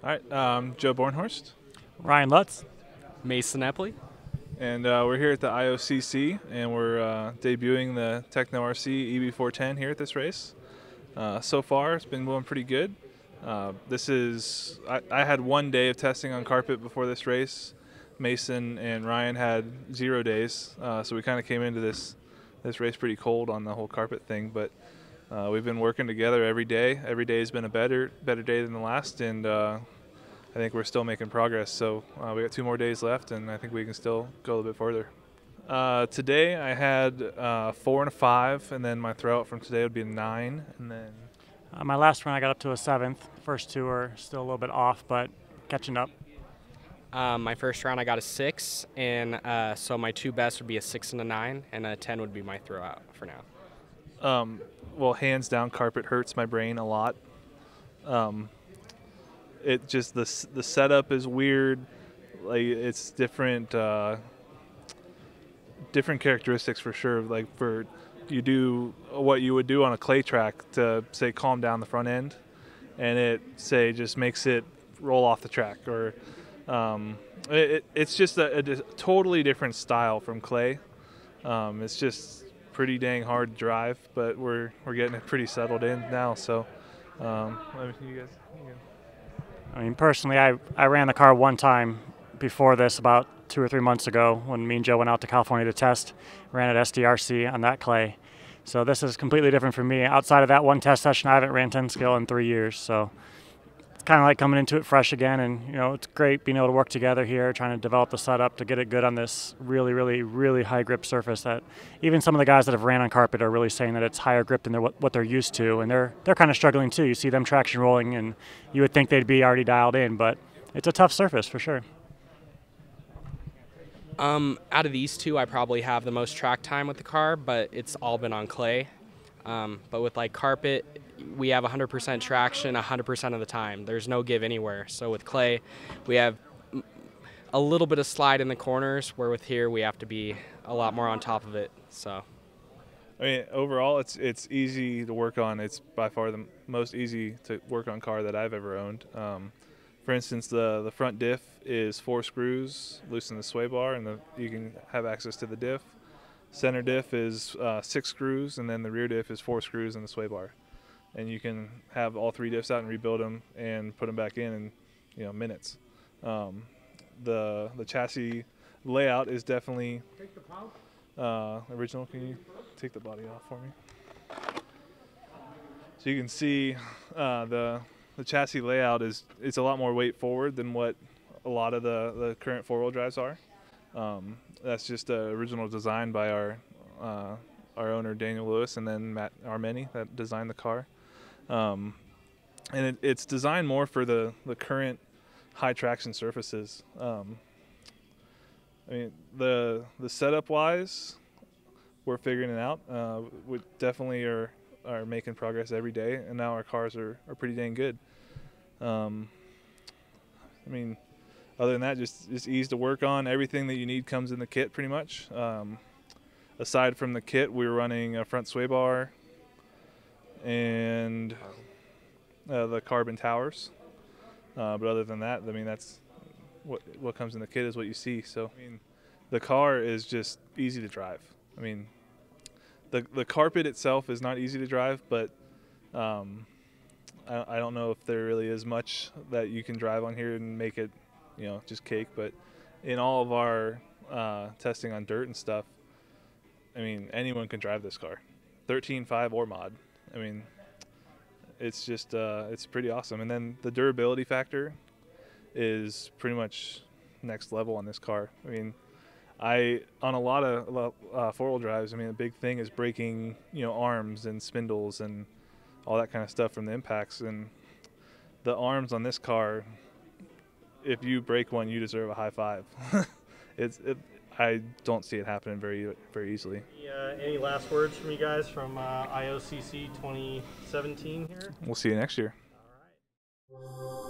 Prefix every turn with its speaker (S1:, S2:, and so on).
S1: All right, Joe Bornhorst,
S2: Ryan Lutz.
S3: Mason Epley.
S1: and we're here at the IOCC, and we're debuting the Tekno RC EB410 here at this race. So far, it's been going pretty good. I had 1 day of testing on carpet before this race. Mason and Ryan had 0 days, so we kind of came into this race pretty cold on the whole carpet thing. But we've been working together every day. Every day has been a better day than the last, and I think we're still making progress. So we got 2 more days left, and I think we can still go a little bit further. Today I had 4 and a 5, and then my throwout from today would be a 9, and then.
S2: My last run I got up to a 7th. First 2 are still a little bit off, but catching up.
S3: My first round I got a 6, and so my 2 best would be a 6 and a 9, and a 10 would be my throwout for now.
S1: Well, hands down, carpet hurts my brain a lot. It just the setup is weird. Like, it's different characteristics for sure. Like, you do what you would do on a clay track to say calm down the front end, and it just makes it roll off the track, or it's just a totally different style from clay. It's just pretty dang hard to drive, but we're getting it pretty settled in now. So
S2: I mean, personally, I ran the car 1 time before this, about 2 or 3 months ago, when me and Joe went out to California to test. Ran at SDRC on that clay. So this is completely different for me. Outside of that 1 test session, I haven't ran 10 scale in 3 years. So it's kind of like coming into it fresh again, and it's great being able to work together here, trying to develop the setup to get it good on this really high grip surface that even some of the guys that have ran on carpet are really saying that it's higher grip than what they're used to, and they're kind of struggling too. You see them traction rolling, and you would think they'd be already dialed in, but it's a tough surface for sure.
S3: Out of these 2, I probably have the most track time with the car, but it's all been on clay. But with like carpet, we have 100% traction 100% of the time. There's no give anywhere. So with clay, we have a little bit of slide in the corners, where with here we have to be a lot more on top of it. So,
S1: I mean, overall, it's easy to work on. It's by far the most easy to work on car that I've ever owned. For instance, the front diff is 4 screws loose in the sway bar, and you can have access to the diff. Center diff is 6 screws, and then the rear diff is 4 screws in the sway bar. And you can have all 3 diffs out and rebuild them and put them back in minutes. The chassis layout is definitely original. Can you take the body off for me? So you can see the chassis layout it's a lot more weight forward than what a lot of the current 4-wheel drives are. That's just the original design by our owner Daniel Lewis, and then Matt Armeni that designed the car. And it's designed more for the current high traction surfaces. I mean, the setup wise, we're figuring it out. We definitely are making progress every day, and now our cars are pretty dang good. I mean, other than that, just ease to work on. Everything that you need comes in the kit pretty much. Aside from the kit, we're running a front sway bar and the carbon towers. But other than that, I mean, that's what comes in the kit is what you see. So I mean, the car is just easy to drive. I mean, the carpet itself is not easy to drive, but I don't know if there really is much that you can drive on here and make it just cake. But in all of our testing on dirt and stuff, I mean, anyone can drive this car, 13.5 or mod. I mean, it's just it's pretty awesome. And then the durability factor is pretty much next level on this car. I mean, on a lot of 4-wheel drives, I mean, the big thing is breaking arms and spindles and all that kind of stuff from the impacts. And the arms on this car, if you break one, you deserve a high five. I don't see it happening very easily.
S4: Any last words from you guys from IOCC 2017 here?
S1: We'll see you next year.
S4: All right.